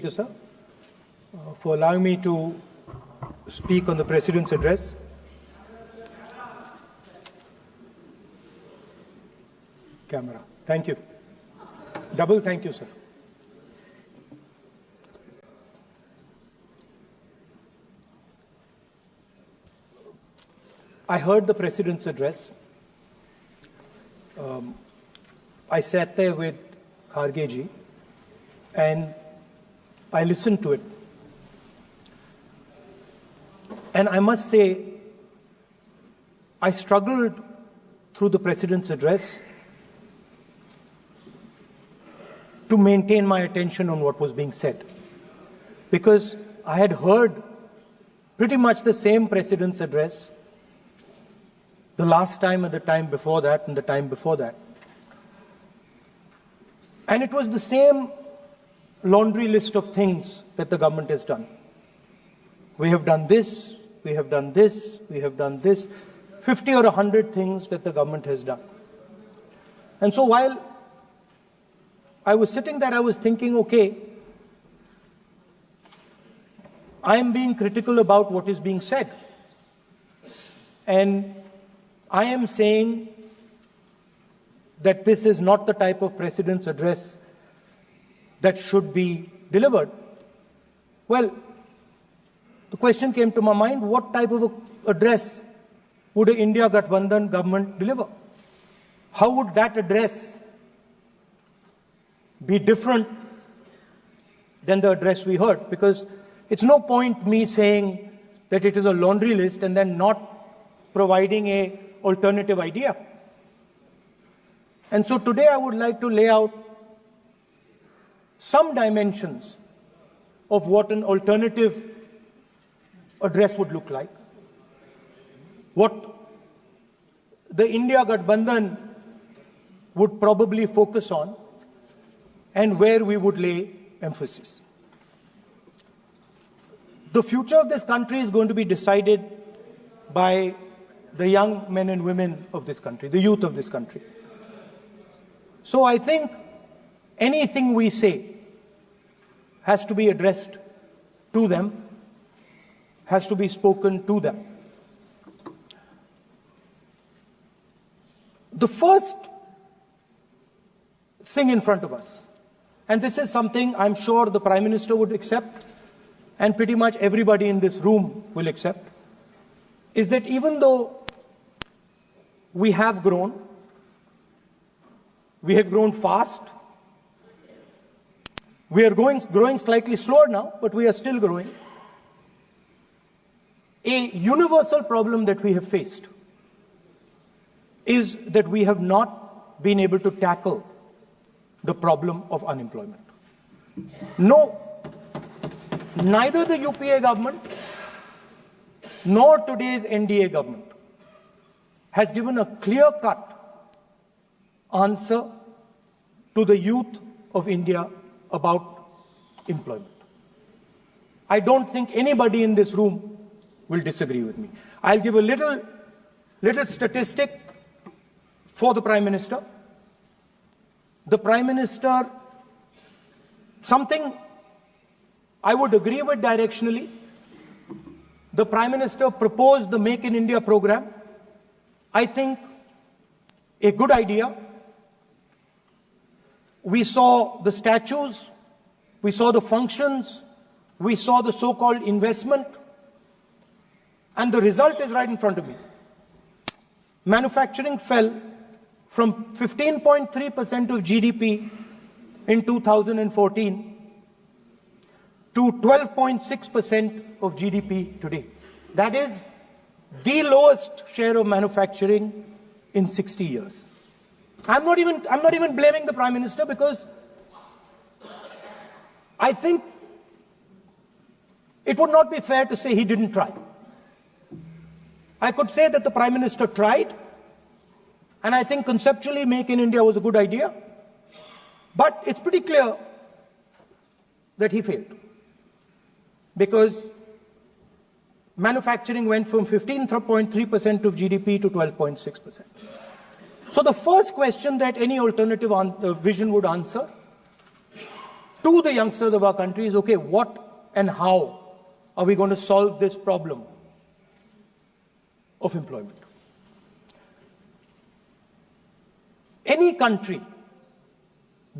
Speaker, sir, for allowing me to speak on the President's address. Camera. Thank you. Double thank you, sir. I heard the President's address. I sat there with Kharge ji and I listened to it. And I must say, I struggled through the President's address to maintain my attention on what was being said, because I had heard pretty much the same President's address the last time and the time before that and the time before that. And it was the same laundry list of things that the government has done. We have done this, we have done this, we have done this, 50 or 100 things that the government has done. And so while I was sitting there, I was thinking, okay, I am being critical about what is being said. And I am saying that this is not the type of President's address that should be delivered. Well, the question came to my mind, what type of address would an India Gathbandhan government deliver? How would that address be different than the address we heard? Because it's no point me saying that it is a laundry list and then not providing an alternative idea. And so today I would like to lay out some dimensions of what an alternative address would look like, what the India Gathbandhan would probably focus on, and where we would lay emphasis. The future of this country is going to be decided by the young men and women of this country, the youth of this country. So I think anything we say has to be addressed to them, has to be spoken to them. The first thing in front of us, and this is something I'm sure the Prime Minister would accept and pretty much everybody in this room will accept, is that even though we have grown fast, we are growing slightly slower now, but we are still growing. A universal problem that we have faced is that we have not been able to tackle the problem of unemployment. No, neither the UPA government nor today's NDA government has given a clear-cut answer to the youth of India about employment. I don't think anybody in this room will disagree with me. I'll give a little statistic for the Prime Minister. The Prime Minister, something I would agree with directionally. The Prime Minister proposed the Make in India program. I think a good idea. We saw the statues, we saw the functions, we saw the so-called investment, and the result is right in front of me. Manufacturing fell from 15.3% of GDP in 2014 to 12.6% of GDP today. That is the lowest share of manufacturing in 60 years. I'm not even blaming the Prime Minister, because I think it would not be fair to say he didn't try. I could say that the Prime Minister tried, and I think conceptually Make in India was a good idea, but it's pretty clear that he failed, because manufacturing went from 15.3% of GDP to 12.6%. So the first question that any alternative vision would answer to the youngsters of our country is, okay, what and how are we going to solve this problem of employment? Any country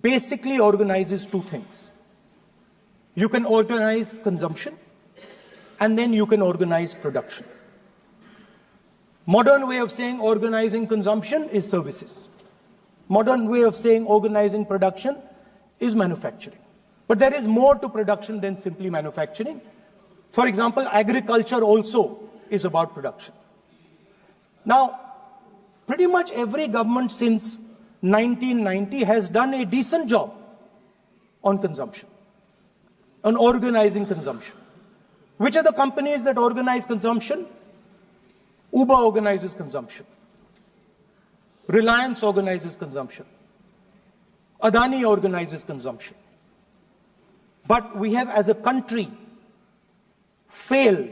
basically organizes two things. You can organize consumption, and then you can organize production. Modern way of saying organizing consumption is services. Modern way of saying organizing production is manufacturing. But there is more to production than simply manufacturing. For example, agriculture also is about production. Now, pretty much every government since 1990 has done a decent job on consumption, on organizing consumption. Which are the companies that organize consumption? Uber organizes consumption. Reliance organizes consumption. Adani organizes consumption. But we have, as a country, failed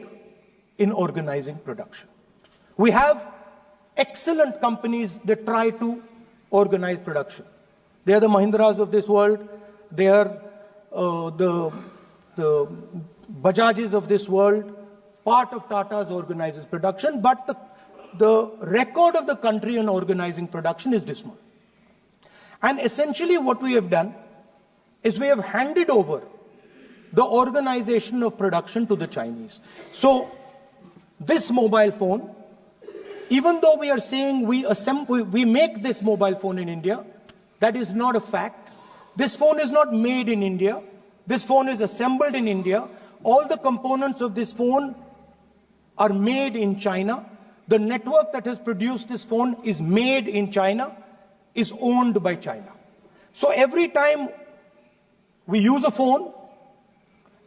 in organizing production. We have excellent companies that try to organize production. They are the Mahindras of this world. They are the Bajajes of this world. Part of Tata's organizes production, but the record of the country on organizing production is dismal. And essentially what we have done is we have handed over the organization of production to the Chinese. So this mobile phone, even though we are saying we make this mobile phone in India, that is not a fact. This phone is not made in India. This phone is assembled in India. All the components of this phone are made in China. The network that has produced this phone is made in China, is owned by China. So every time we use a phone,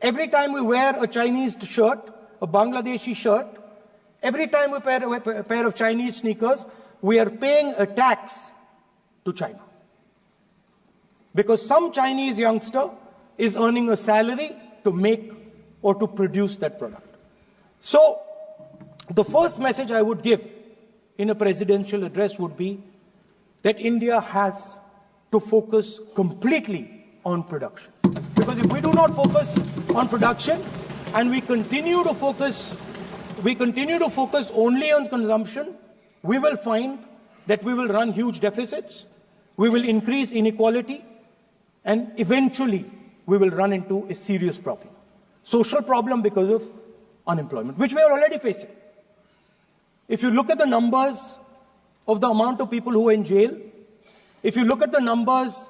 every time we wear a Chinese shirt, a Bangladeshi shirt, every time we wear a pair of Chinese sneakers, we are paying a tax to China. Because some Chinese youngster is earning a salary to make or to produce that product. So the first message I would give in a presidential address would be that India has to focus completely on production. Because if we do not focus on production and we continue to focus only on consumption, we will find that we will run huge deficits, we will increase inequality, and eventually we will run into a serious problem. Social problem because of unemployment, which we are already facing. If you look at the numbers of the amount of people who are in jail, if you look at the numbers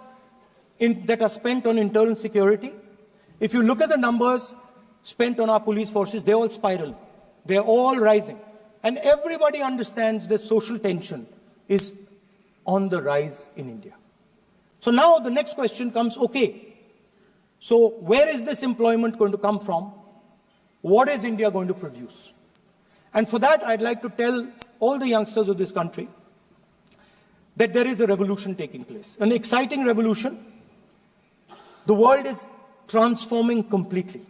that are spent on internal security, if you look at the numbers spent on our police forces, they're all spiraling. They're all rising. And everybody understands that social tension is on the rise in India. So now the next question comes, okay, so where is this employment going to come from? What is India going to produce? And for that, I'd like to tell all the youngsters of this country that there is a revolution taking place, an exciting revolution. The world is transforming completely.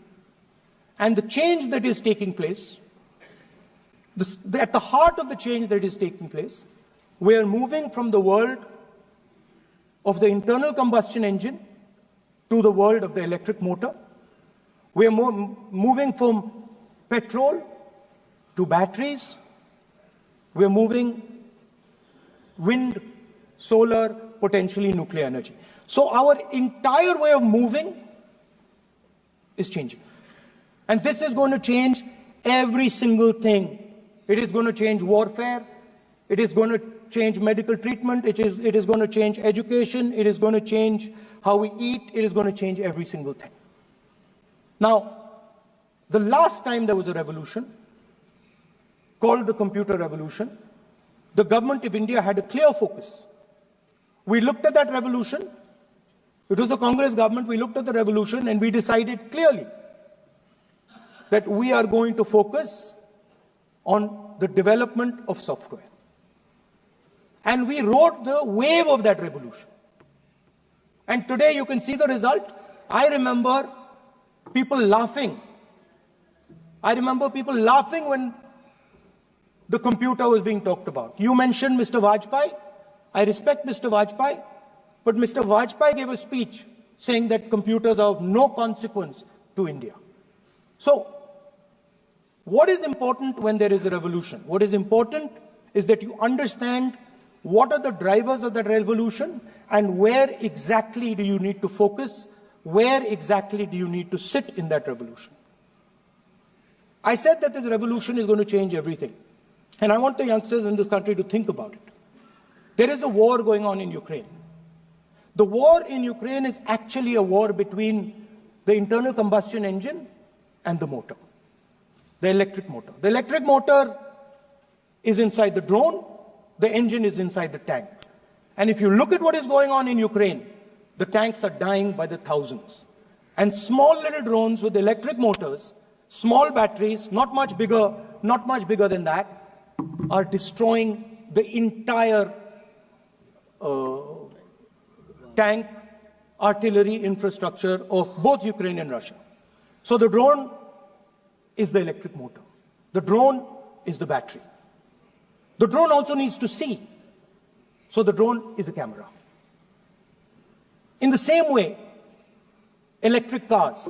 And the change that is taking place, at the heart of the change that is taking place, we are moving from the world of the internal combustion engine to the world of the electric motor. We are moving from petrol to batteries. We are moving wind, solar, potentially nuclear energy. So our entire way of moving is changing. And this is going to change every single thing. It is going to change warfare. It is going to change medical treatment. It is going to change education. It is going to change how we eat. It is going to change every single thing. Now, the last time there was a revolution, called the computer revolution, the government of India had a clear focus. We looked at that revolution. It was the Congress government. We looked at the revolution and we decided clearly that we are going to focus on the development of software. And we rode the wave of that revolution. And today you can see the result. I remember people laughing. I remember people laughing when the computer was being talked about. You mentioned Mr. Vajpayee. I respect Mr. Vajpayee, but Mr. Vajpayee gave a speech saying that computers are of no consequence to India. So, what is important when there is a revolution? What is important is that you understand what are the drivers of that revolution and where exactly do you need to focus, where exactly do you need to sit in that revolution. I said that this revolution is going to change everything. And I want the youngsters in this country to think about it. There is a war going on in Ukraine. The war in Ukraine is actually a war between the internal combustion engine and the motor, the electric motor. The electric motor is inside the drone, the engine is inside the tank. And if you look at what is going on in Ukraine, the tanks are dying by the thousands. And small little drones with electric motors, small batteries, not much bigger than that, are destroying the entire tank artillery infrastructure of both Ukraine and Russia. So the drone is the electric motor. The drone is the battery. The drone also needs to see. So the drone is a camera. In the same way, electric cars